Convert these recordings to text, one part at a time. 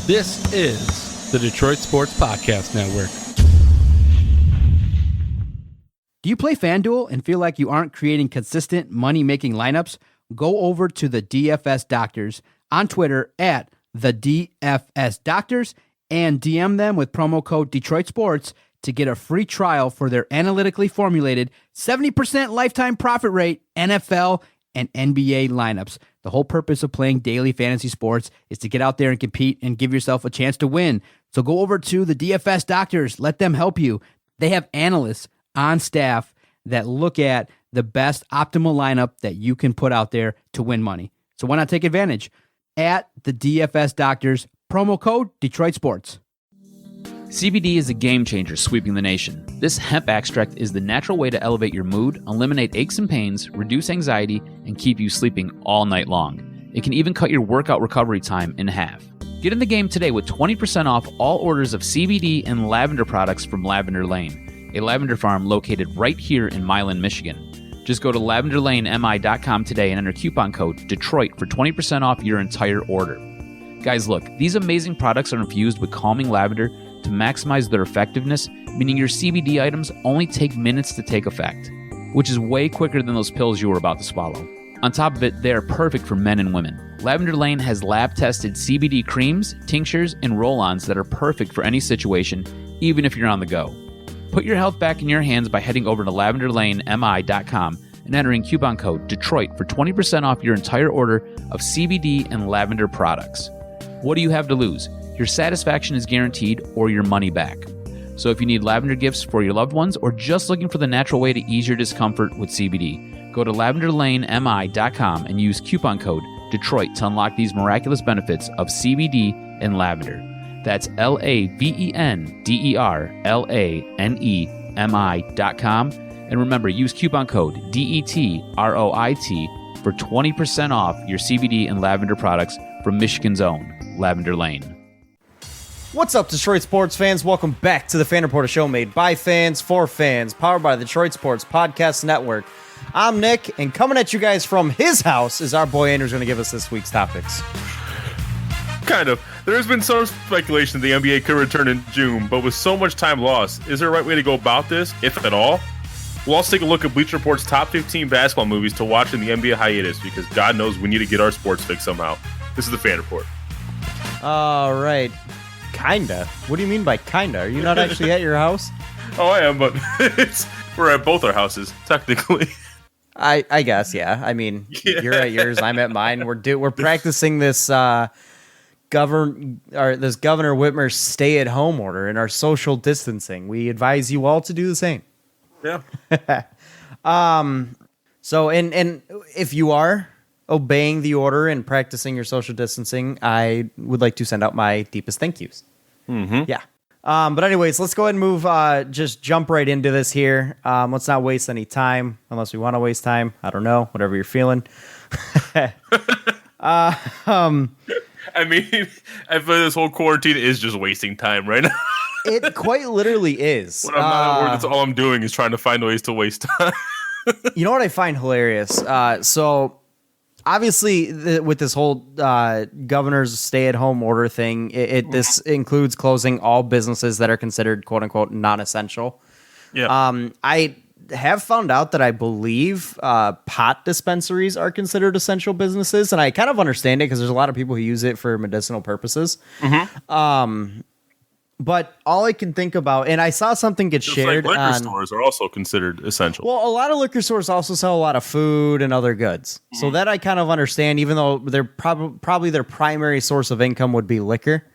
This is the Detroit Sports Podcast Network. Do you play FanDuel and feel like you aren't creating consistent money-making lineups? Go over to the DFS Doctors on Twitter at the DFS Doctors and DM them with promo code Detroit Sports to get a free trial for their analytically formulated 70% lifetime profit rate NFL and NBA lineups. The whole purpose of playing daily fantasy sports is to get out there and compete and give yourself a chance to win. So go over to the DFS Doctors. Let them help you. They have analysts on staff that look at the best optimal lineup that you can put out there to win money. So why not take advantage? At the DFS Doctors, promo code Detroit Sports. CBD is a game changer sweeping the nation. This hemp extract is the natural way to elevate your mood, eliminate aches and pains, reduce anxiety, and keep you sleeping all night long. It can even cut your workout recovery time in half. Get in the game today with 20% off all orders of CBD and lavender products from Lavender Lane, a lavender farm located right here in Milan, Michigan. Just go to lavenderlanemi.com today and enter coupon code Detroit for 20% off your entire order. Guys, look, these amazing products are infused with calming lavender to maximize their effectiveness, meaning your CBD items only take minutes to take effect, which is way quicker than those pills you were about to swallow. On top of it, they are perfect for men and women. Lavender Lane has lab-tested CBD creams, tinctures, and roll-ons that are perfect for any situation, even if you're on the go. Put your health back in your hands by heading over to lavenderlanemi.com and entering coupon code Detroit for 20% off your entire order of CBD and lavender products. What do you have to lose? Your satisfaction is guaranteed or your money back. So if you need lavender gifts for your loved ones or just looking for the natural way to ease your discomfort with CBD, go to lavenderlanemi.com and use coupon code Detroit to unlock these miraculous benefits of CBD and lavender. That's lavenderlanemi.com. And remember, use coupon code DETROIT for 20% off your CBD and lavender products from Michigan's own Lavender Lane. What's up, Detroit sports fans? Welcome back to the Fan Report, a show made by fans for fans, powered by the Detroit Sports Podcast Network. I'm Nick, and coming at you guys from his house is our boy Andrew's going to give us this week's topics. Kind of. There has been some speculation the NBA could return in June, but with so much time lost, is there a right way to go about this, if at all? We'll also take a look at Bleacher Report's top 15 basketball movies to watch in the NBA hiatus, because God knows we need to get our sports fix somehow. This is the Fan Report. All right. Kinda? What do you mean by kinda? Are you not actually at your house? Oh, I am, but we're at both our houses, technically. I guess, yeah. I mean, yeah. You're at yours, I'm at mine. We're practicing this Governor Whitmer stay-at-home order and our social distancing. We advise you all to do the same. Yeah. So, and if you are obeying the order and practicing your social distancing, I would like to send out my deepest thank yous. Mm-hmm. Yeah. But anyways, let's go ahead and move, just jump right into this here. Let's not waste any time unless we want to waste time. I don't know, whatever you're feeling. I mean, I feel this whole quarantine is just wasting time right now. It quite literally is. When I'm not at work, that's all I'm doing is trying to find ways to waste time. You know what I find hilarious? So obviously, with this whole governor's stay-at-home order thing, this includes closing all businesses that are considered "quote-unquote" non-essential. Yeah. I have found out that I believe pot dispensaries are considered essential businesses, and I kind of understand it because there's a lot of people who use it for medicinal purposes. Mm-hmm. But all I can think about, and I saw something get shared. Like liquor stores are also considered essential. Well, a lot of liquor stores also sell a lot of food and other goods. Mm-hmm. So that I kind of understand, even though they're probably their primary source of income would be liquor.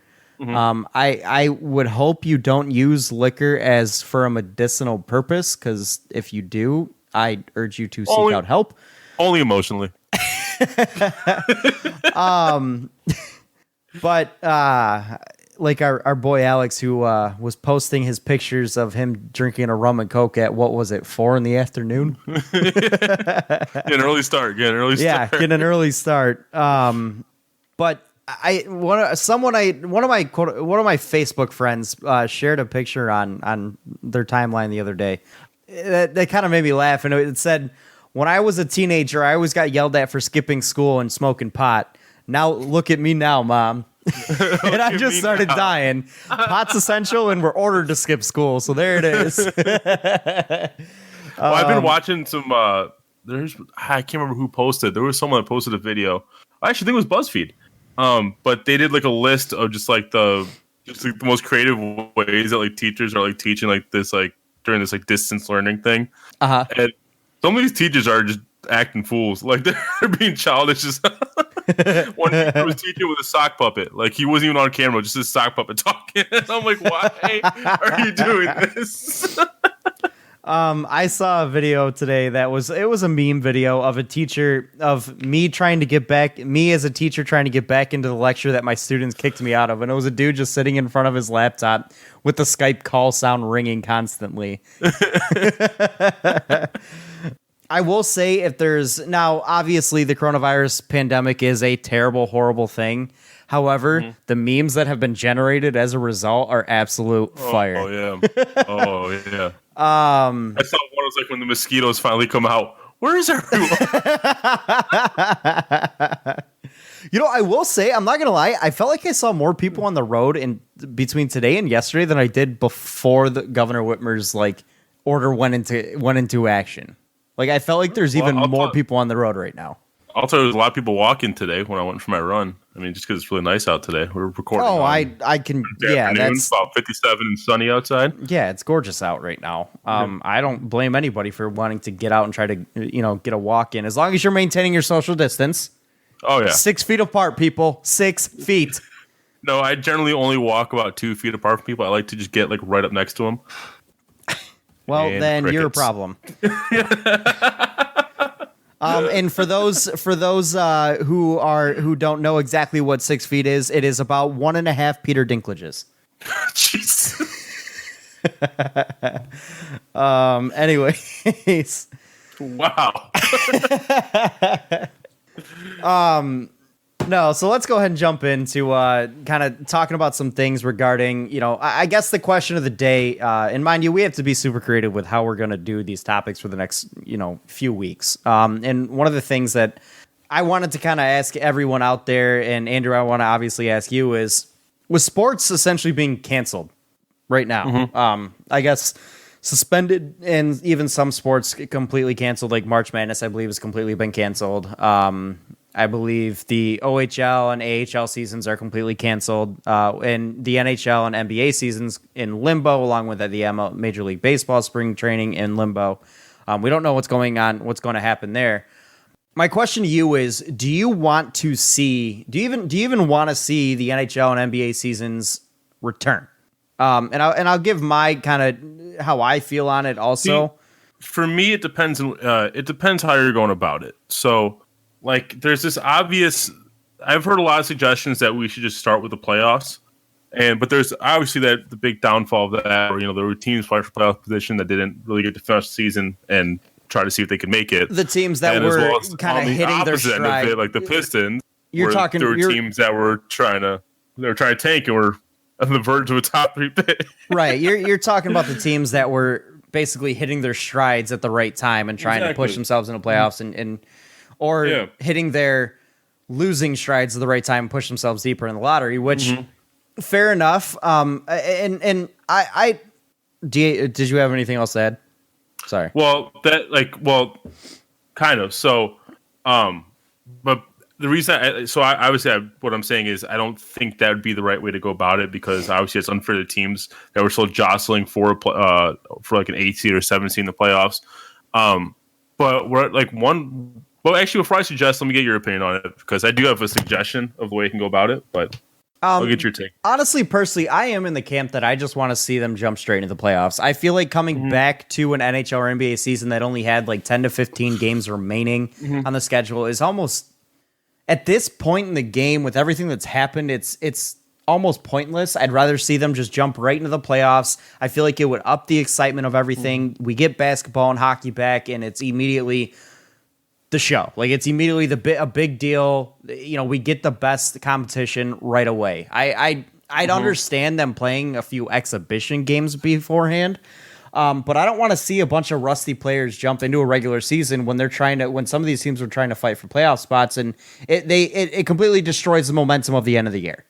Mm-hmm. I would hope you don't use liquor as for a medicinal purpose, because if you do, I urge you to seek out help. Only emotionally. But like our boy Alex, who was posting his pictures of him drinking a rum and coke at, what was it, 4 PM? Get an early start. Yeah, get an early start. But one of my Facebook friends shared a picture on their timeline the other day. That kind of made me laugh, and it said, "When I was a teenager, I always got yelled at for skipping school and smoking pot. Now look at me now, Mom." And I just started dying. Pot's essential, and we're ordered to skip school. So there it is. Well, I've been watching some. I can't remember who posted. There was someone that posted a video. I actually think it was BuzzFeed. But they did like a list of just like the most creative ways that like teachers are like teaching like this like during this like distance learning thing. And some of these teachers are just acting fools. Like they're being childish. Just one teacher was teaching with a sock puppet. Like he wasn't even on camera, just a sock puppet talking. I'm like, why are you doing this? I saw a video today it was a meme video of a teacher of me as a teacher trying to get back into the lecture that my students kicked me out of, and it was a dude just sitting in front of his laptop with the Skype call sound ringing constantly. I will say, if there's now obviously the coronavirus pandemic is a terrible, horrible thing. However, the memes that have been generated as a result are absolute fire. Oh yeah. I saw one was like when the mosquitoes finally come out. Where is everyone? I will say, I'm not gonna lie, I felt like I saw more people on the road in between today and yesterday than I did before the Governor Whitmer's like order went into action. Like I felt like there's even more people on the road right now. I'll tell you, there's a lot of people walking today when I went for my run. I mean, just because it's really nice out today. We're recording. Oh, I can. Yeah, that's about 57 and sunny outside. Yeah, it's gorgeous out right now. I don't blame anybody for wanting to get out and try to, get a walk in, as long as you're maintaining your social distance. Oh yeah, 6 feet apart, people. 6 feet. No, I generally only walk about 2 feet apart from people. I like to just get like right up next to them. Well, and then crickets. you're a problem. And for those who don't know exactly what 6 feet is, it is about 1.5 Peter Dinklages. Jeez. Anyways. Wow. No, so let's go ahead and jump into kind of talking about some things regarding, I guess the question of the day, and mind you, we have to be super creative with how we're going to do these topics for the next, few weeks. And one of the things that I wanted to kind of ask everyone out there, and Andrew, I want to obviously ask you, is with sports essentially being canceled right now, I guess suspended, and even some sports completely canceled, like March Madness, I believe, has completely been canceled. I believe the OHL and AHL seasons are completely canceled, and the NHL and NBA seasons in limbo, along with the Major League Baseball spring training in limbo. We don't know what's going to happen there. My question to you is: do you even want to see the NHL and NBA seasons return? And I'll give my kind of how I feel on it. Also, for me, it depends. It depends how you're going about it. So. Like, there's this obvious. I've heard a lot of suggestions that we should just start with the playoffs, but there's obviously the big downfall of that. Where, there were teams fighting for playoff position that didn't really get to finish the season and try to see if they could make it. The teams that were kind of hitting their stride, of it, like the Pistons. There were teams that were trying to tank and were on the verge of a top 3 pick. Right, you're talking about the teams that were basically hitting their strides at the right time and trying to push themselves into playoffs or hitting their losing strides at the right time and push themselves deeper in the lottery, which fair enough. And I did you have anything else to add? Sorry. Well, kind of. So, but the reason, what I'm saying is I don't think that would be the right way to go about it, because obviously it's unfair to teams that were still jostling for like an 8 seed or 7 seed in the playoffs. But we're like one. Well, actually, before I suggest, let me get your opinion on it, because I do have a suggestion of the way you can go about it, but I'll get your take. Honestly, personally, I am in the camp that I just want to see them jump straight into the playoffs. I feel like coming back to an NHL or NBA season that only had like 10 to 15 games remaining on the schedule is almost, at this point in the game, with everything that's happened, it's almost pointless. I'd rather see them just jump right into the playoffs. I feel like it would up the excitement of everything. We get basketball and hockey back, and it's immediately the show. Like, it's immediately a big deal. We get the best competition right away. I'd understand them playing a few exhibition games beforehand, but I don't want to see a bunch of rusty players jump into a regular season when when some of these teams are trying to fight for playoff spots, and it completely destroys the momentum of the end of the year.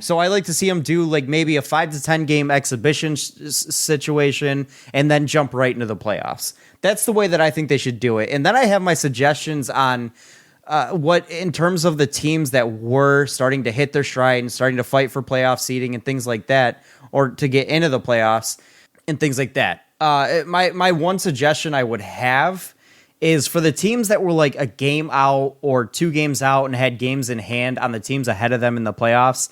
So I like to see them do like maybe a 5 to 10 game exhibition situation and then jump right into the playoffs. That's the way that I think they should do it. And then I have my suggestions on what in terms of the teams that were starting to hit their stride and starting to fight for playoff seeding and things like that, or to get into the playoffs and things like that. My one suggestion I would have is for the teams that were like a game out or 2 games out and had games in hand on the teams ahead of them in the playoffs.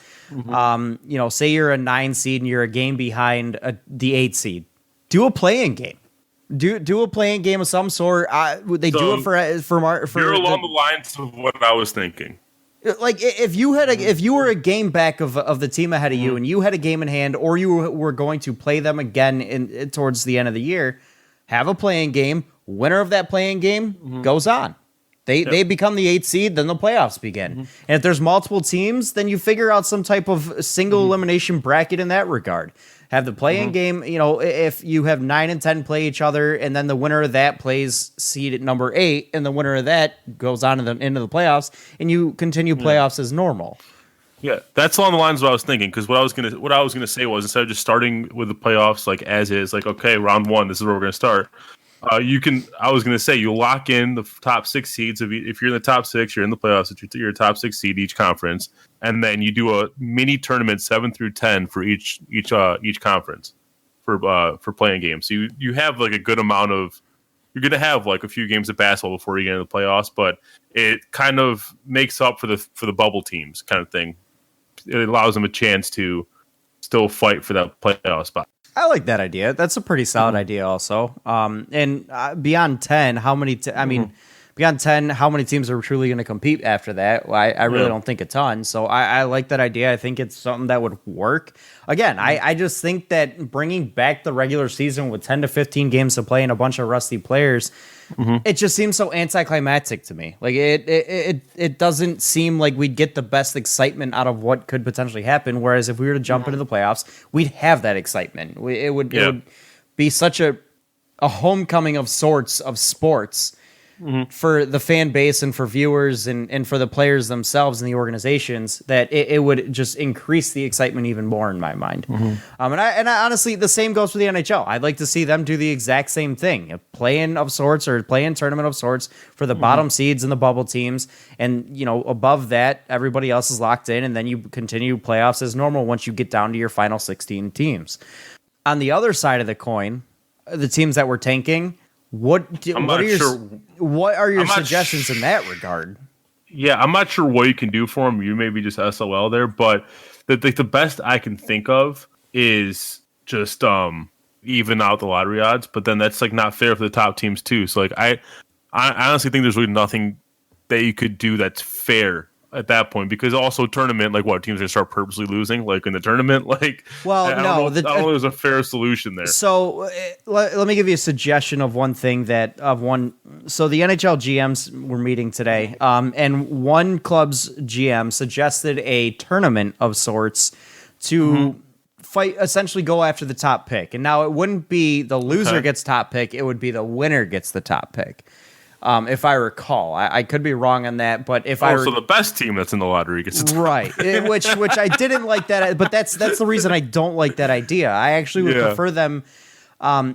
Say you're a 9 seed and you're a game behind the 8 seed. Do a play-in game. Do a playing game of some sort. They do it for you're along the lines of what I was thinking. Like if you were a game back of the team ahead of you and you had a game in hand, or you were going to play them again towards the end of the year, have a playing game. Winner of that playing game goes on. They become the 8th seed, then the playoffs begin. And if there's multiple teams, then you figure out some type of single elimination bracket in that regard. Have the play-in game, if you have 9 and 10 play each other, and then the winner of that plays seed at number 8, and the winner of that goes on into the playoffs, and you continue playoffs as normal. Yeah, that's along the lines of what I was thinking. Because what I was gonna say was, instead of just starting with the playoffs like as is, like okay, round 1, this is where we're gonna start. I was going to say you lock in the top 6 seeds. If you're in the top 6, you're in the playoffs. If you're a top 6 seed each conference, and then you do a mini tournament 7 through 10 for each conference for playing games. So you have like a good amount of. You're going to have like a few games of basketball before you get into the playoffs, but it kind of makes up for the bubble teams kind of thing. It allows them a chance to still fight for that playoff spot. I like that idea. That's a pretty solid idea also. And beyond 10, beyond 10, how many teams are truly going to compete after that? Well, I really don't think a ton. So I like that idea. I think it's something that would work. Again, I just think that bringing back the regular season with 10 to 15 games to play and a bunch of rusty players, it just seems so anticlimactic to me. Like it doesn't seem like we'd get the best excitement out of what could potentially happen. Whereas if we were to jump into the playoffs, we'd have that excitement. It would be such a homecoming of sorts of sports for the fan base and for viewers and for the players themselves and the organizations, that it would just increase the excitement even more in my mind. And I honestly, the same goes for the NHL. I'd like to see them do the exact same thing, a play-in of sorts or play-in tournament of sorts for the bottom seeds and the bubble teams. And, above that, everybody else is locked in, and then you continue playoffs as normal once you get down to your final 16 teams. On the other side of the coin, the teams that were tanking, what are your suggestions in that regard? Yeah, I'm not sure what you can do for them. You maybe just SOL there, but the best I can think of is just even out the lottery odds. But then that's like not fair for the top teams too. So like I honestly think there's really nothing that you could do that's fair at that point, because also tournament, like what, teams are gonna start purposely losing like in the tournament, like I don't know there's a fair solution there. So let me give you a suggestion of one thing so the NHL GMs were meeting today, and one club's GM suggested a tournament of sorts to fight, essentially go after the top pick. And now it wouldn't be the loser gets top pick, it would be the winner gets the top pick. If I recall, I could be wrong on that, but so the best team that's in the lottery gets it, right? which I didn't like that, but that's the reason I don't like that idea. I actually would prefer them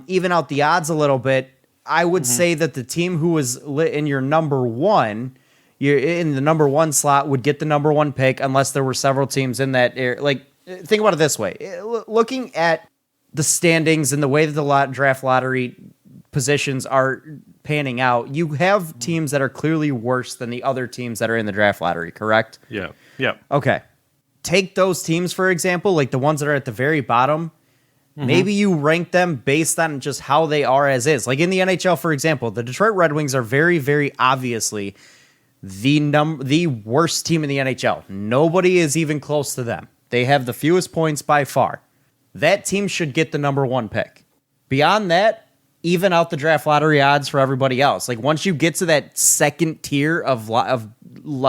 even out the odds a little bit. I would say that the team who was in your number one, you're in the number 1 slot, would get the number 1 pick, unless there were several teams in that area. Like, think about it this way: looking at the standings and the way that the draft lottery positions are panning out, you have teams that are clearly worse than the other teams that are in the draft lottery, correct? Yeah. Okay. Take those teams, for example, like the ones that are at the very bottom. Maybe you rank them based on just how they are as is. Like in the NHL, for example, the Detroit Red Wings are very, very obviously the worst team in the NHL. Nobody is even close to them. They have the fewest points by far. That team should get the number 1 pick. Beyond that, even out the draft lottery odds for everybody else. Like once you get to that second tier of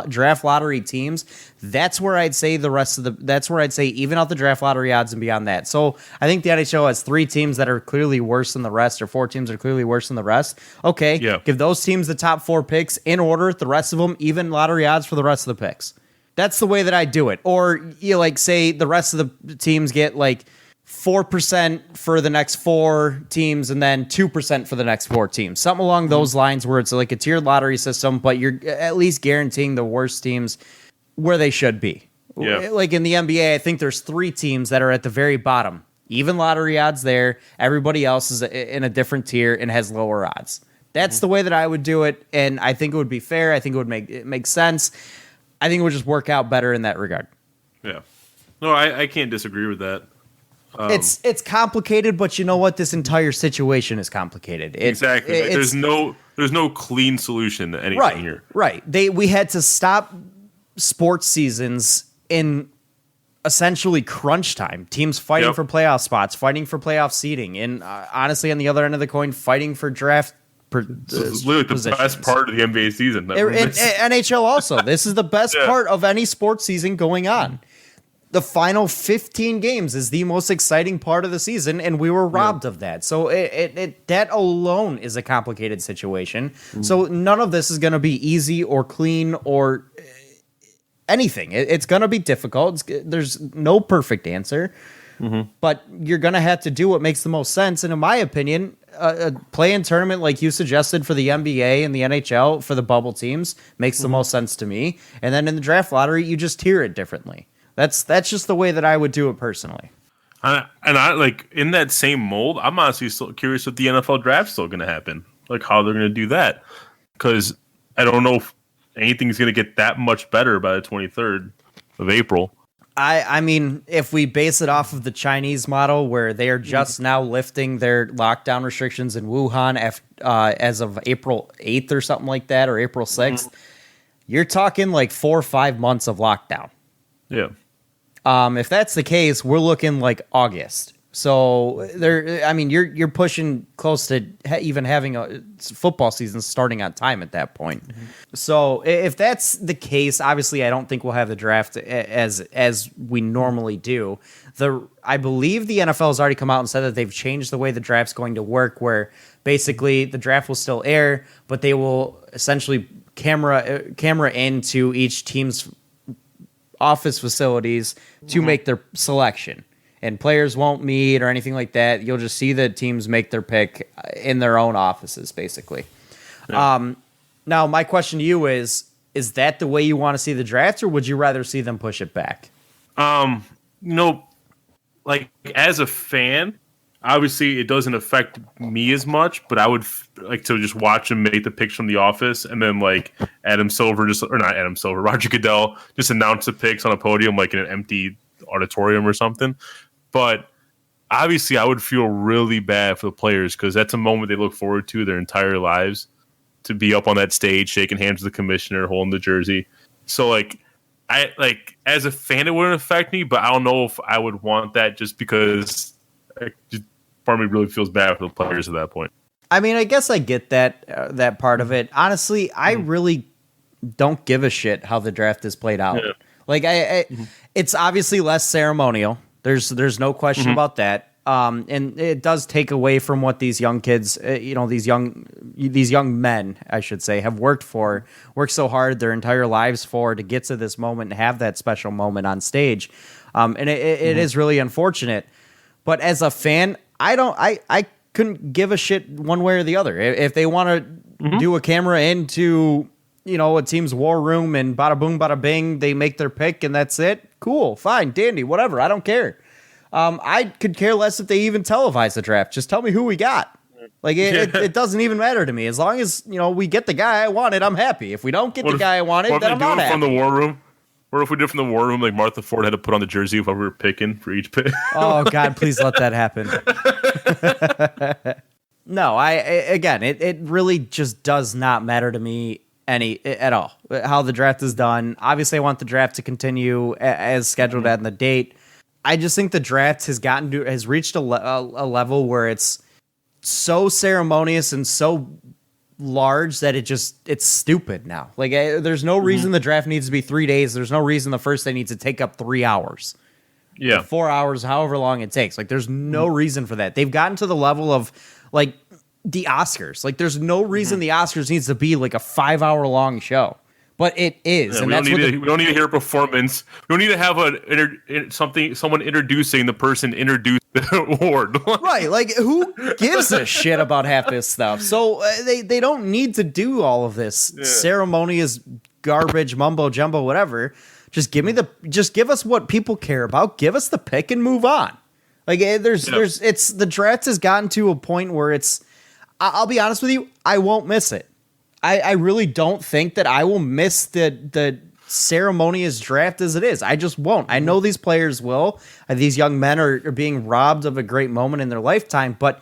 draft lottery teams, that's where I'd say even out the draft lottery odds and beyond that. So I think the NHL has 3 teams that are clearly worse than the rest, or 4 teams that are clearly worse than the rest. Okay, give those teams the top 4 picks in order. The rest of them even lottery odds for the rest of the picks. That's the way that I do it. Or you like say the rest of the teams get like 4% for the next 4 teams and then 2% for the next 4 teams. Something along those lines where it's like a tiered lottery system, but you're at least guaranteeing the worst teams where they should be. Yeah. Like in the NBA, I think there's 3 teams that are at the very bottom. Even lottery odds there. Everybody else is in a different tier and has lower odds. That's the way that I would do it, and I think it would be fair. I think it would make sense. I think it would just work out better in that regard. Yeah. No, I can't disagree with that. It's complicated, but you know what? This entire situation is complicated. Exactly. There's no clean solution to anything here. Right. We had to stop sports seasons in essentially crunch time. Teams fighting for playoff spots, fighting for playoff seeding, and honestly, on the other end of the coin, fighting for draft. This is literally the best part of the NBA season. NHL also. This is the best part of any sports season going on. The final 15 games is the most exciting part of the season, and we were robbed of that. So that alone is a complicated situation. So none of this is going to be easy or clean or anything. It's going to be difficult. There's no perfect answer, but you're going to have to do what makes the most sense. And in my opinion, a play-in tournament like you suggested for the NBA and the NHL for the bubble teams makes the most sense to me. And then in the draft lottery, you just tier it differently. That's just the way that I would do it personally. And I like in that same mold. I'm honestly still curious if the NFL draft's still going to happen, like how they're going to do that, because I don't know if anything's going to get that much better by the 23rd of April. I mean, if we base it off of the Chinese model, where they are just now lifting their lockdown restrictions in Wuhan as of April 8th or something like that, or April 6th, you're talking like 4 or 5 months of lockdown. Yeah. If that's the case, we're looking like August. So you're pushing close to even having a football season starting on time at that point. So if that's the case, obviously I don't think we'll have the draft as we normally do. I believe the NFL has already come out and said that they've changed the way the draft's going to work, where basically the draft will still air, but they will essentially camera into each team's office facilities to make their selection. And players won't meet or anything like that. You'll just see the teams make their pick in their own offices, basically. Yeah. Now, my question to you is that the way you want to see the draft, or would you rather see them push it back? Like as a fan, obviously it doesn't affect me as much, but I would like to just watch them make the picks from the office, and then like Roger Goodell just announce the picks on a podium like in an empty auditorium or something. But obviously I would feel really bad for the players, because that's a moment they look forward to their entire lives, to be up on that stage shaking hands with the commissioner, holding the jersey. So I as a fan it wouldn't affect me, but I don't know if I would want that, just because part of me really feels bad for the players at that point. I mean, I guess I get that part of it. Honestly, I really don't give a shit how the draft is played out. Yeah. Like it's obviously less ceremonial. There's no question about that. And it does take away from what these young kids, these young men, I should say, have worked so hard their entire lives for, to get to this moment and have that special moment on stage. And it is really unfortunate. But as a fan, I couldn't give a shit one way or the other. If they want to do a camera into a team's war room and bada boom, bada bing, they make their pick and that's it. Cool, fine, dandy, whatever. I don't care. I could care less if they even televise the draft. Just tell me who we got. Like it doesn't even matter to me. As long as we get the guy I wanted, I'm happy. If we don't get the guy I wanted, then I'm not happy. From the war room, or if we did from the war room, like Martha Ford had to put on the jersey while we were picking for each pick. Oh God, please let that happen. No, it really just does not matter to me at all how the draft is done. Obviously, I want the draft to continue as scheduled at the date. I just think the draft has reached a level where it's so ceremonious and so large that it's stupid now. Like there's no reason the draft needs to be 3 days. There's no reason the first day needs to take up 3 hours. Yeah, 4 hours, however long it takes. Like there's no reason for that. They've gotten to the level of like the Oscars. Like there's no reason the Oscars needs to be like a 5 hour long show. But it is, Yeah, and we don't need to hear a performance. We don't need to have someone introducing the person introduced the award. right. Like, who gives a shit about half this stuff? So they don't need to do all of this ceremonious garbage, mumbo jumbo, whatever. Just give us what people care about. Give us the pick and move on. Like, the draft has gotten to a point where I'll be honest with you, I won't miss it. I really don't think that I will miss the ceremonious draft as it is. I just won't. I know these players will. These young men are being robbed of a great moment in their lifetime, but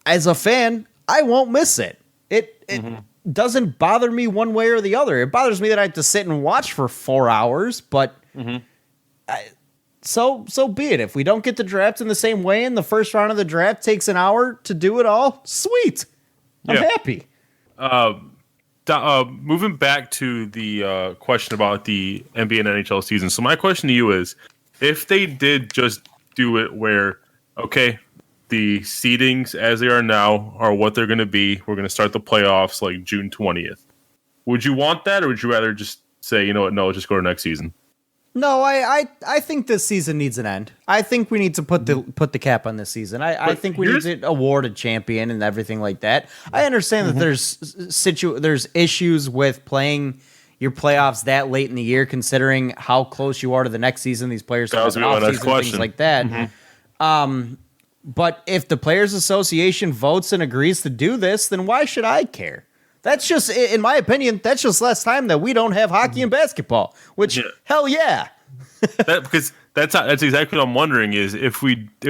as a fan, I won't miss it. It doesn't bother me one way or the other. It bothers me that I have to sit and watch for 4 hours, but so be it. If we don't get the draft in the same way and the first round of the draft takes an hour to do it all, sweet. I'm happy. Moving back to the question about the NBA and NHL season. So my question to you is, if they did just do it where, okay, the seedings as they are now are what they're going to be, we're going to start the playoffs like June 20th. Would you want that, or would you rather just say, you know what, no, just go to next season? No, I think this season needs an end. I think we need to put the cap on this season. I think we need to award a champion and everything like that. I understand that there's issues with playing your playoffs that late in the year, considering how close you are to the next season. These players have an off season, things like that. But if the Players Association votes and agrees to do this, then why should I care? That's just, in my opinion, that's just less time that we don't have hockey and basketball, which, hell yeah. Because that's exactly what I'm wondering is if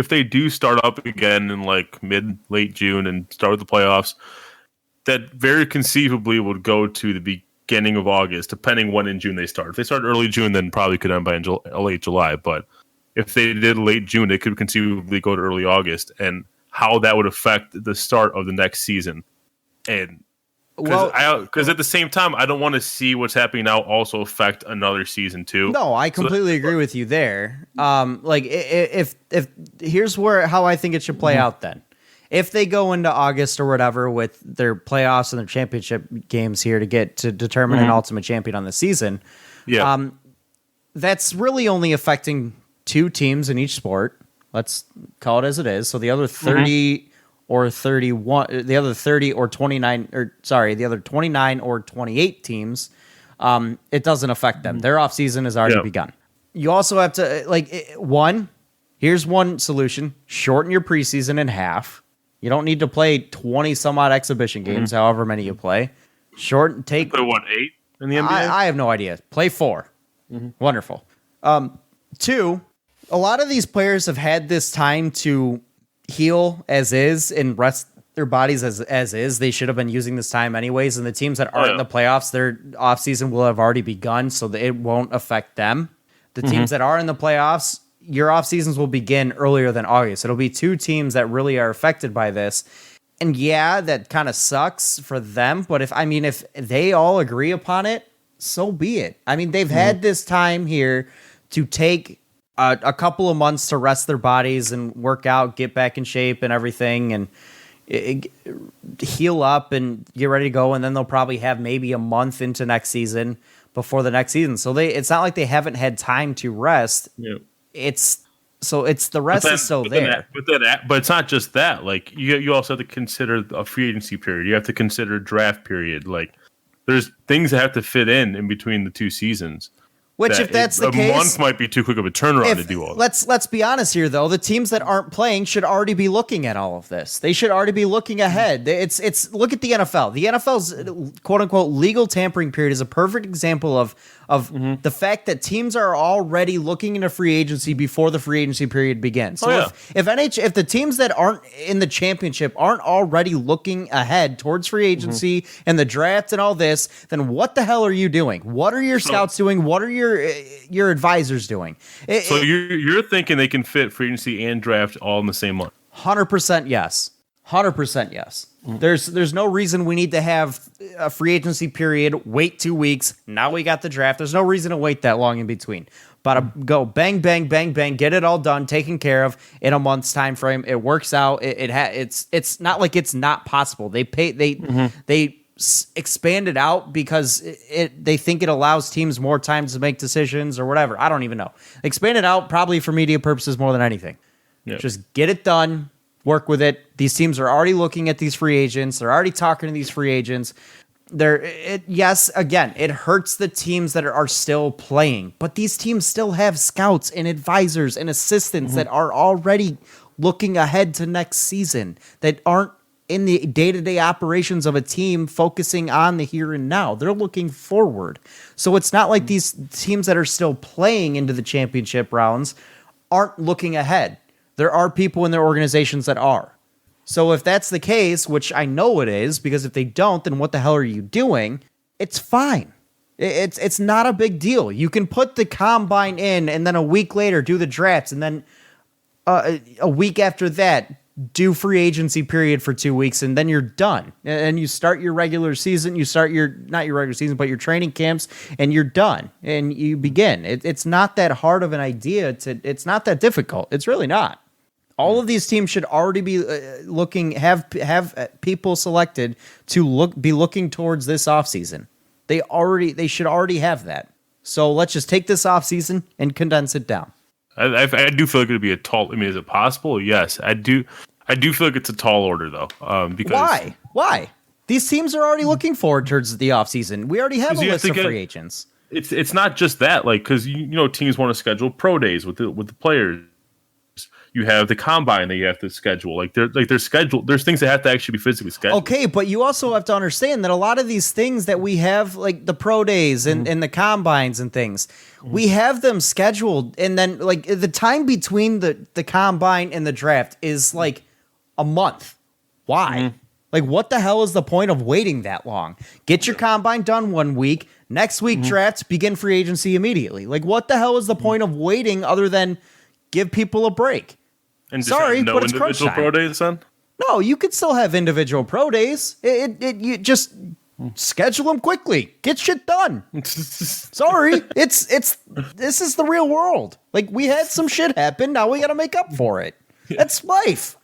they do start up again in like late June and start with the playoffs, that very conceivably would go to the beginning of August, depending when in June they start. If they start early June, then probably could end by late July. But if they did late June, they could conceivably go to early August, and how that would affect the start of the next season. And because at the same time, I don't want to see what's happening now also affect another season too. No, I completely agree with you there. Like if here's how I think it should play out then. If they go into August or whatever with their playoffs and their championship games here to determine an ultimate champion on the season, that's really only affecting 2 teams in each sport. Let's call it as it is. So the other 30 or 31, the other 30 or 29, the other 29 or 28 teams, it doesn't affect them. Their offseason has already begun. You also have to, here's one solution: shorten your preseason in half. You don't need to play 20 some odd exhibition games, however many you play. Play 8 in the NBA? I have no idea. Play 4. Wonderful. 2, a lot of these players have had this time to heal as is and rest their bodies as is. They should have been using this time anyways, and the teams that aren't in the playoffs, their offseason will have already begun, so that it won't affect them. The teams that are in the playoffs, your offseasons will begin earlier than August. It'll be 2 teams that really are affected by this. And yeah, that kind of sucks for them, but if they all agree upon it, so be it. I mean, they've had this time here to take a couple of months to rest their bodies and work out, get back in shape and everything, and heal up and get ready to go. And then they'll probably have maybe a month into next season before the next season. So it's not like they haven't had time to rest. Yeah. It's the rest is still there. But it's not just that. Like you also have to consider a free agency period. You have to consider draft period. Like there's things that have to fit in between the 2 seasons. Which, if that's the case, a month might be too quick of a turnaround to do all that. Let's be honest here, though. The teams that aren't playing should already be looking at all of this. They should already be looking ahead. It's look at the NFL. The NFL's quote unquote legal tampering period is a perfect example of the fact that teams are already looking into free agency before the free agency period begins. So if the teams that aren't in the championship aren't already looking ahead towards free agency and the draft and all this, then what the hell are you doing? What are your scouts doing? What are your advisors doing? So you're thinking they can fit free agency and draft all in the same month? 100% yes. 100% yes. There's no reason we need to have a free agency period, wait 2 weeks. Now we got the draft. There's no reason to wait that long in between. But go bang, bang, bang, bang, get it all done, taken care of in a month's time frame. It works out. It's not like it's not possible. They expand it out because they think it allows teams more time to make decisions or whatever. I don't even know. Expand it out probably for media purposes more than anything. Yep. Just get it done. Work with it. These teams are already looking at these free agents. They're already talking to these free agents. Yes, again, it hurts the teams that are still playing, but these teams still have scouts and advisors and assistants that are already looking ahead to next season, that aren't in the day-to-day operations of a team focusing on the here and now. They're looking forward. So it's not like these teams that are still playing into the championship rounds aren't looking ahead. There are people in their organizations that are. So if that's the case, which I know it is, because if they don't, then what the hell are you doing? It's fine. It's not a big deal. You can put the combine in and then a week later do the drafts, and then a week after that do free agency period for 2 weeks, and then you're done. And you start your regular season. You start not your regular season, but your training camps, and you're done. And you begin. It's not that hard of an idea. It's not that difficult. It's really not. All of these teams should already be have people selected to be looking towards this offseason. They should already have that. So let's just take this offseason and condense it down. I do feel like it would be a tall. I mean, is it possible? Yes, I do. I do feel like it's a tall order though. Because why? These teams are already looking forward towards the offseason. We already have a list of free agents. It's not just that, like, because you know teams want to schedule pro days with the players. You have the combine that you have to schedule. They're scheduled. There's things that have to actually be physically scheduled. Okay, but you also have to understand that a lot of these things that we have, like the pro days and the combines and things, we have them scheduled, and then like the time between the combine and the draft is like a month. Why? Like, what the hell is the point of waiting that long? Get your combine done 1 week. Next week, drafts, begin free agency immediately. Like, what the hell is the point of waiting other than give people a break? And sorry, but it's crunch time. Pro days, son? No, you could still have individual pro days. You just schedule them quickly. Get shit done. Sorry, this is the real world. Like, we had some shit happen. Now we got to make up for it. That's life.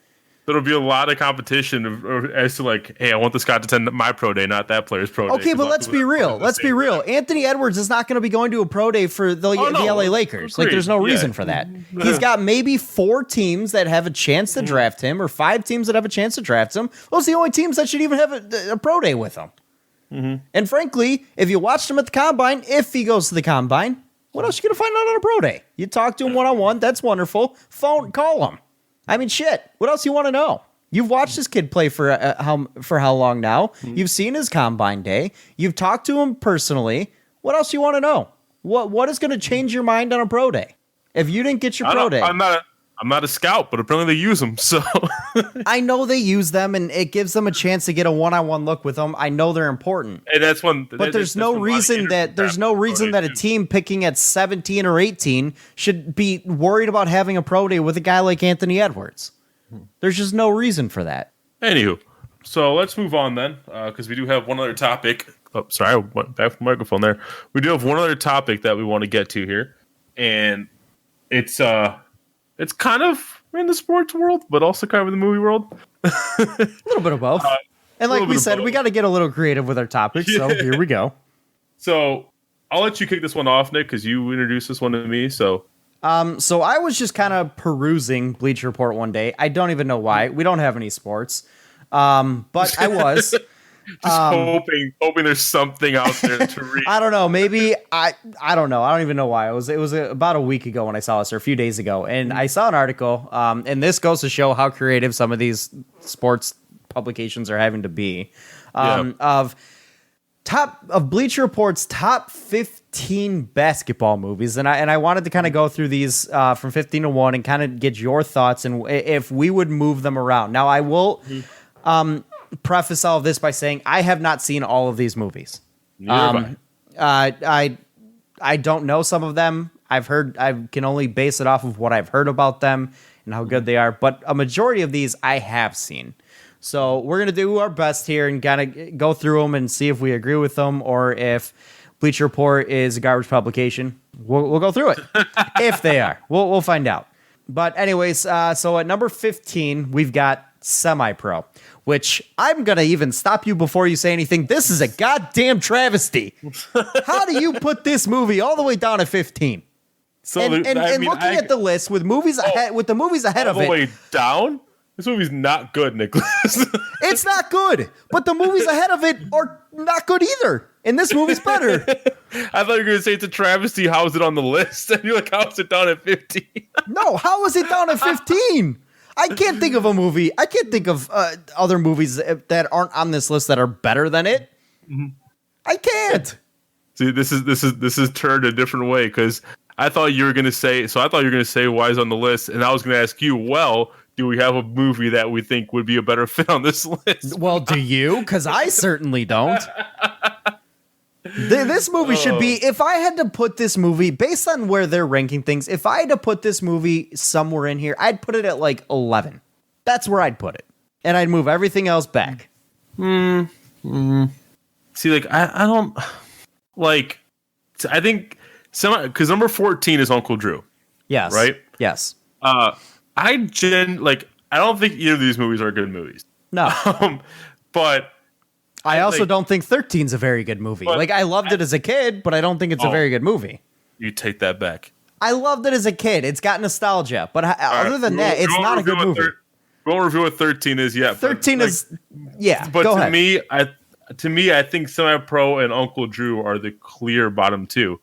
There'll be a lot of competition as to like, hey, I want this guy to attend my pro day, not that player's pro day. Okay, but let's be real. Let's be real. Anthony Edwards is not going to be going to a pro day for the LA Lakers. Agreed. Like, there's no reason for that. He's got maybe 4 teams that have a chance to draft him, or 5 teams that have a chance to draft him. Those are the only teams that should even have a pro day with him. And frankly, if you watched him at the combine, if he goes to the combine, what else are you going to find out on a pro day? You talk to him one-on-one. That's wonderful. Call him. I mean, shit. What else you want to know? You've watched this kid play for how long now? You've seen his combine day. You've talked to him personally. What else you want to know? What is going to change your mind on a pro day? If you didn't get your pro day, I'm not a scout, but apparently they use them. So I know they use them, and it gives them a chance to get a one-on-one look with them. I know they're important. And that's one. But there's no reason that a team picking at 17 or 18 should be worried about having a pro day with a guy like Anthony Edwards. There's just no reason for that. Anywho, so let's move on then, because we do have one other topic. Oh, sorry, I went back from the microphone there. We do have one other topic that we want to get to here, and it's kind of in the sports world, but also kind of in the movie world. A little bit of both. And like we said, we got to get a little creative with our topics, so here we go. So I'll let you kick this one off, Nick, because you introduced this one to me, so... So I was just kind of perusing Bleacher Report one day. I don't even know why. We don't have any sports. But I was hoping there's something out there to read. I don't know. Maybe I don't know. I don't even know why. It was about a week ago when I saw this, or a few days ago, and I saw an article. And this goes to show how creative some of these sports publications are having to be. Of Bleacher Report's top 15 basketball movies, and I wanted to kind of go through these from 15 to 1 and kind of get your thoughts and if we would move them around. Now, I will preface all of this by saying I have not seen all of these movies. I don't know some of them. I can only base it off of what I've heard about them and how good they are, but a majority of these I have seen. So we're going to do our best here and kind of go through them and see if we agree with them or if Bleacher Report is a garbage publication. We'll go through it. If they are. We'll find out. But anyways, so at number 15, we've got Semi-Pro, which I'm going to even stop you before you say anything. This is a goddamn travesty. How do you put this movie all the way down to 15? So And looking at the list with movies ahead, with the movies ahead all of the it, way down. This movie's not good, Nicholas. it's not good. But the movies ahead of it are not good either. And this movie's better. I thought you were going to say it's a travesty. How is it on the list? And you're like, how is it down at 15? No, how is it down at 15? I can't think of a movie. I can't think of other movies that aren't on this list that are better than it. Mm-hmm. I can't. See, this is turned a different way because I thought you were going to say. So I thought you were going to say why is on the list, and I was going to ask you, well, do we have a movie that we think would be a better fit on this list? Well, do you? Because I certainly don't. This movie should be, if I had to put this movie, based on where they're ranking things, if I had to put this movie somewhere in here, I'd put it at like 11. That's where I'd put it. And I'd move everything else back. See, like, I don't, like, I think, because number 14 is Uncle Drew. Yes. Right? Yes. I don't think either of these movies are good movies. No. But I also don't think 13's a very good movie. Like, I loved it as a kid, but I don't think it's a very good movie. You take that back. I loved it as a kid. It's got nostalgia. But other than that, it's not a good movie. We won't review what 13 is yet. 13 is, yeah, but go to ahead. me, I think Semi-Pro and Uncle Drew are the clear bottom two.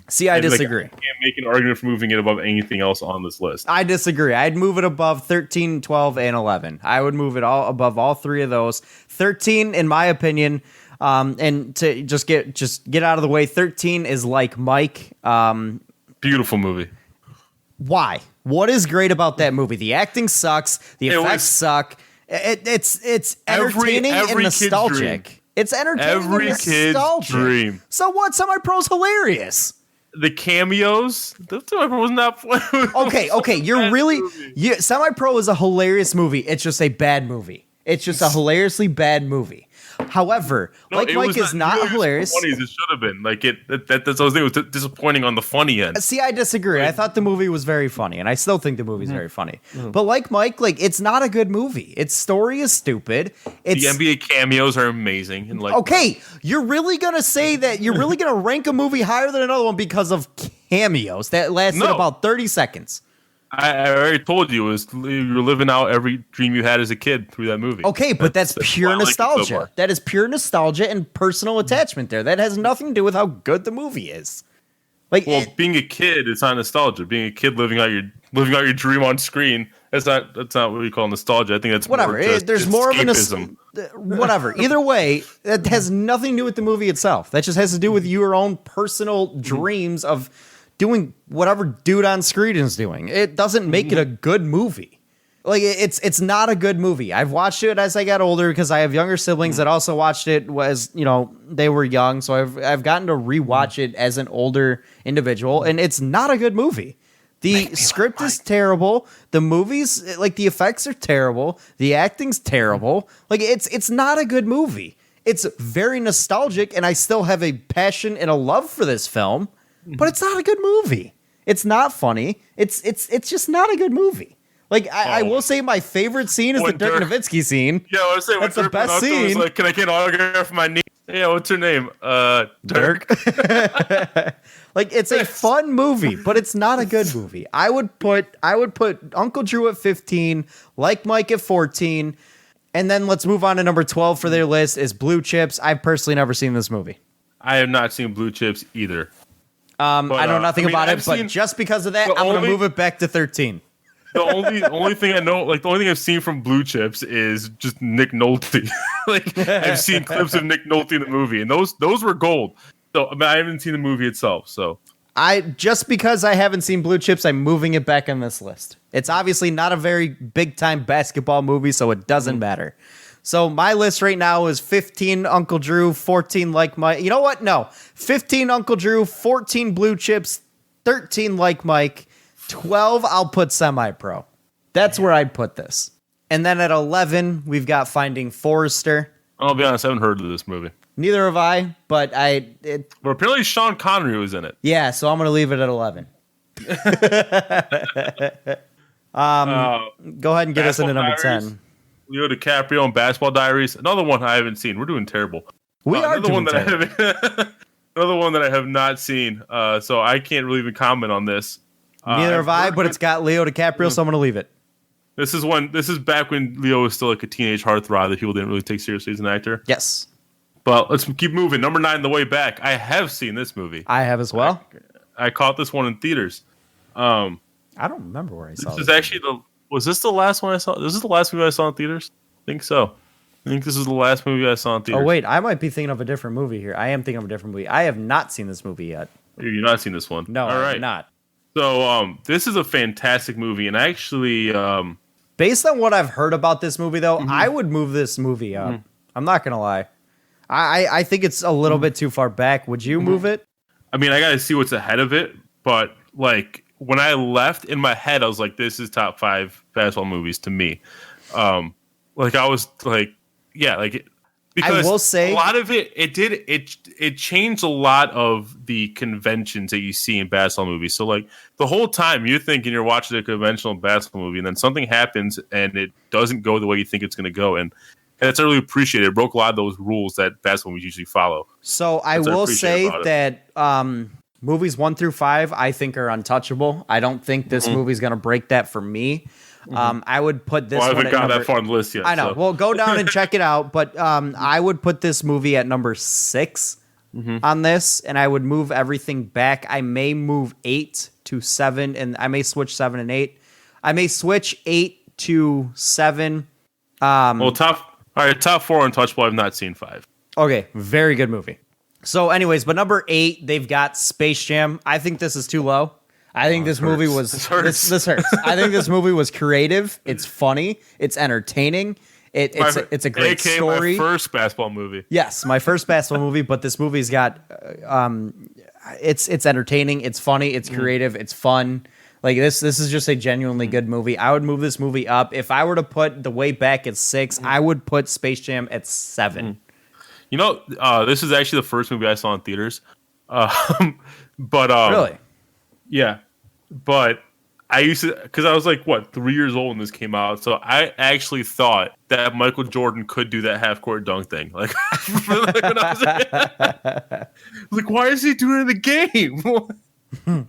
See, I disagree. I can't make an argument for moving it above anything else on this list. I disagree. I'd move it above 13, 12, and 11. I would move it all above all three of those. 13, in my opinion, and to just get out of the way, 13 is Like Mike. Beautiful movie. Why? What is great about that movie? The acting sucks. The effects suck. It's entertaining and nostalgic. It's entertaining and nostalgic. Kid's dream. So what? Semi-Pro's hilarious. The cameos. The Semi-Pro was not. Okay. You're really. Semi-Pro is a hilarious movie. It's just a bad movie. It's just a hilariously bad movie. However, Like Mike is not hilarious. Funny as it should have been. Like that's what I was thinking. It was disappointing on the funny end. See, I disagree. I thought the movie was very funny, and I still think the movie's very funny. But Like Mike, it's not a good movie. Its story is stupid. The NBA cameos are amazing. And okay, you're really gonna say that you're really gonna rank a movie higher than another one because of cameos that lasted about 30 seconds. I already told you, you're living out every dream you had as a kid through that movie. Okay, but that's pure nostalgia. So that is pure nostalgia and personal attachment there. That has nothing to do with how good the movie is. Being a kid, it's not nostalgia. Being a kid living out your dream on screen, that's not what we call nostalgia. I think that's whatever. There's more of escapism. Whatever. Either way, that has nothing to do with the movie itself. That just has to do with your own personal dreams of doing whatever dude on screen is doing. It doesn't make it a good movie. It's not a good movie. I've watched it as I got older because I have younger siblings that also watched it as, they were young. So I've gotten to rewatch it as an older individual, and it's not a good movie. The script is terrible. The movies, the effects are terrible. The acting's terrible. It's not a good movie. It's very nostalgic, and I still have a passion and a love for this film. But it's not a good movie. It's not funny. It's just not a good movie. I will say my favorite scene is the Dirk Nowitzki scene. Yeah, I was saying that's the best scene. Was can I get an autograph from my niece? Yeah, what's her name? Dirk. It's a fun movie, but it's not a good movie. I would put Uncle Drew at 15, Like Mike at 14, and then let's move on to number 12 for their list is Blue Chips. I've personally never seen this movie. I have not seen Blue Chips either. I know nothing about it, but just because of that, I'm going to move it back to 13. The only thing I know, the only thing I've seen from Blue Chips is just Nick Nolte. I've seen clips of Nick Nolte in the movie, and those were gold. So I haven't seen the movie itself. So just because I haven't seen Blue Chips, I'm moving it back on this list. It's obviously not a very big time basketball movie, so it doesn't matter. So my list right now is 15 Uncle Drew, 14 Like Mike. You know what? No. 15 Uncle Drew, 14 Blue Chips, 13 Like Mike, 12 I'll put Semi-Pro. That's where I'd put this. And then at 11, we've got Finding Forrester. I'll be honest, I haven't heard of this movie. Neither have I, but Well, apparently Sean Connery was in it. Yeah, so I'm going to leave it at 11. Go ahead and get us into number 10. Leo DiCaprio and Basketball Diaries. Another one I haven't seen. We're doing terrible. We are another doing one that terrible. I haven't. Another one that I have not seen. So I can't really even comment on this. Neither have I, but it's got Leo DiCaprio, so I'm going to leave it. This is back when Leo was still like a teenage heartthrob that people didn't really take seriously as an actor. Yes. But let's keep moving. Number 9, The Way Back. I have seen this movie. I have as well. I caught this one in theaters. I don't remember where I saw This is this. actually was this the last one I saw? This is the last movie I saw in theaters? I think so. I think this is the last movie I saw in theaters. Oh, wait. I might be thinking of a different movie here. I am thinking of a different movie. I have not seen this movie yet. You've not seen this one? No, All I right. have not. So this is a fantastic movie. And I actually... Based on what I've heard about this movie, though, I would move this movie up. I'm not going to lie. I think it's a little bit too far back. Would you move it? I mean, I got to see what's ahead of it. But, like, when I left, in my head, I was like, this is top 5 basketball movies to me. Like, I was like, yeah, like... Because I will say, a lot of it changed a lot of the conventions that you see in basketball movies. So like the whole time you're thinking you're watching a conventional basketball movie, and then something happens and it doesn't go the way you think it's going to go. And that's I really appreciated. It broke a lot of those rules that basketball movies usually follow. So I will say that movies 1 through 5 I think are untouchable. I don't think this movie's going to break that for me. I would put this. I one haven't at got number, that far on the list yet. I know. So. Well, go down and check it out. But I would put this movie at number 6 on this, and I would move everything back. I may move 8 to 7, and I may switch 7 and 8. I may switch 8 to 7. Well, top 4 untouchable. I've not seen 5. Okay, very good movie. So, anyways, but number 8, they've got Space Jam. I think this is too low. I think this movie was this hurts. I think this movie was creative. It's funny. It's entertaining. It's a great story. My first basketball movie. Yes, my first basketball movie. But this movie's got it's entertaining. It's funny. It's creative. It's fun. Like this is just a genuinely good movie. I would move this movie up. If I were to put The Way Back at 6, I would put Space Jam at 7. You know, this is actually the first movie I saw in theaters. But Really? Yeah, but I used to, because I was like, 3 years old when this came out, so I actually thought that Michael Jordan could do that half-court dunk thing. Like, when I was like, why is he doing it in the game?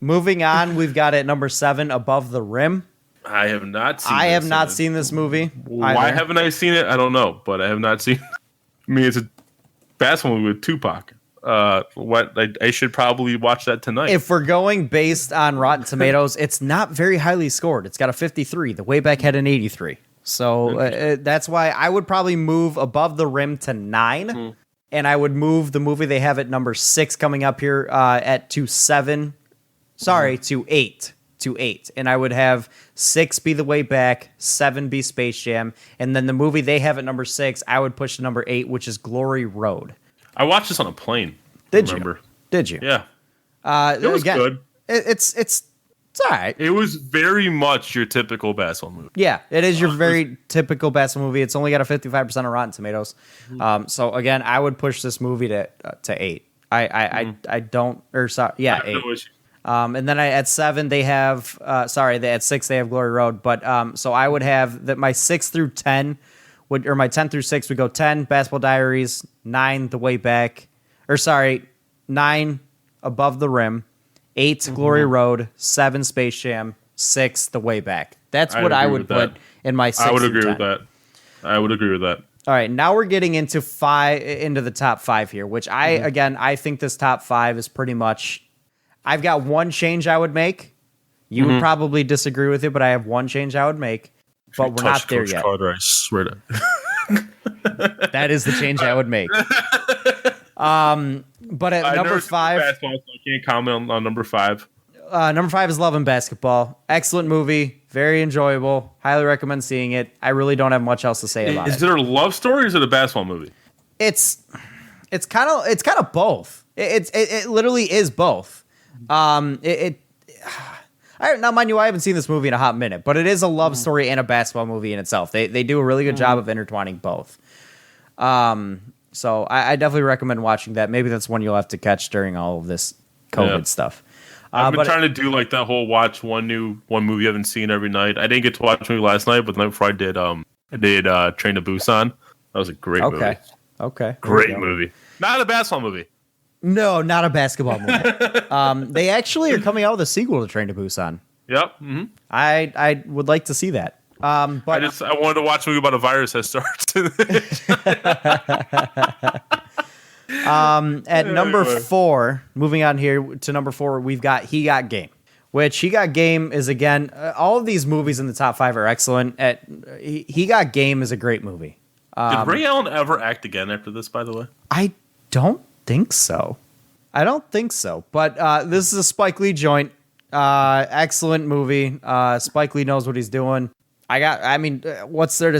Moving on, we've got at number 7, Above the Rim. I have not seen. I have not seen this movie. Why either. haven't I seen it? I don't know, but I have not seen. I mean, it's a basketball movie with Tupac. I should probably watch that tonight. If we're going based on Rotten Tomatoes, it's not very highly scored. It's got a 53. The Way Back had an 83. So that's why I would probably move Above the Rim to 9, and I would move the movie they have at number 6 coming up here to 7. Sorry, to 8. To 8. And I would have 6 be The Way Back, 7 be Space Jam, and then the movie they have at number 6, I would push to number 8, which is Glory Road. I watched this on a plane. Did remember. you? Did you? Yeah. It was good. It's all right. It was very much your typical basketball movie. Yeah, it is your very typical basketball movie. It's only got a 55% on Rotten Tomatoes. So again, I would push this movie to 8. I don't, or sorry, yeah, 8. No issue. And then at 7 they have at 6 they have Glory Road. But so I would have that my 6 through 10 would, or my 10 through 6 would go 10 Basketball Diaries, 9 The Way Back, 9 Above the Rim, 8 Glory Road, 7 Space Jam, 6 The Way Back. That's what I would put in my 6 I would through agree 10. with that. I would agree with that. All right, now we're getting into the top 5 here, which I think this top 5 is pretty much. I've got one change I would make. You would probably disagree with it, but I have one change I would make. But we're not there Coach yet. Carter, I swear to. That is the change I would make. But at number 5, basketball, so I can't comment on number 5. number 5 is Love and Basketball. Excellent movie, very enjoyable. Highly recommend seeing it. I really don't have much else to say about it. Is it a love story or is it a basketball movie? It's kind of both. It literally is both. Now, mind you, I haven't seen this movie in a hot minute, but it is a love story and a basketball movie in itself. They do a really good job of intertwining both. So I definitely recommend watching that. Maybe that's one you'll have to catch during all of this COVID stuff. I've been But trying to do like that whole watch one movie you haven't seen every night. I didn't get to watch a movie last night, but the night before I did Train to Busan. That was a great movie. Okay. Great movie. Not a basketball movie. No, not a basketball movie. They actually are coming out with a sequel to Train to Busan. Yep. Mm-hmm. I would like to see that. But I wanted to watch a movie about a virus that starts. At number 4, moving on here to number 4, we've got He Got Game, which He Got Game is, again, all of these movies in the top 5 are excellent. He Got Game is a great movie. Did Ray Allen ever act again after this, by the way? I don't think so. But this is a Spike Lee joint. Excellent movie. Spike Lee knows what he's doing. What else is there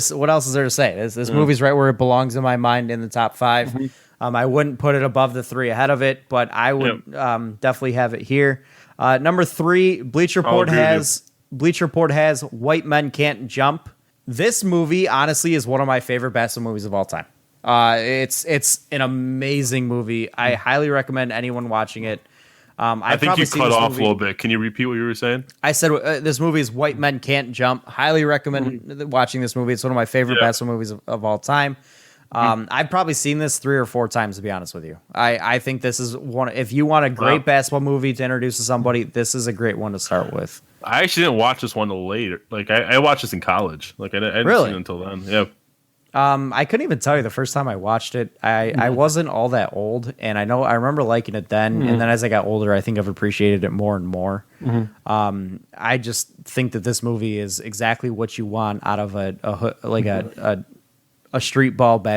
to say? This movie's right where it belongs in my mind in the top 5. Mm-hmm. I wouldn't put it above the 3 ahead of it, but I would definitely have it here. Number 3, Bleacher Report has White Men Can't Jump. This movie, honestly, is one of my favorite basketball movies of all time. It's an amazing movie. I highly recommend anyone watching it. I think you cut off a little bit. Can you repeat what you were saying? I said this movie is White Men Can't Jump. Highly recommend watching this movie. It's one of my favorite basketball movies of all time. I've probably seen this 3 or 4 times, to be honest with you. I think this is one. If you want a great basketball movie to introduce to somebody, this is a great one to start with. I actually didn't watch this one till later. Like I watched this in college. Like I didn't see it until then. Yeah. I couldn't even tell you the first time I watched it. I wasn't all that old, and I remember liking it then. And then as I got older, I think I've appreciated it more and more. I just think that this movie is exactly what you want out of a street ball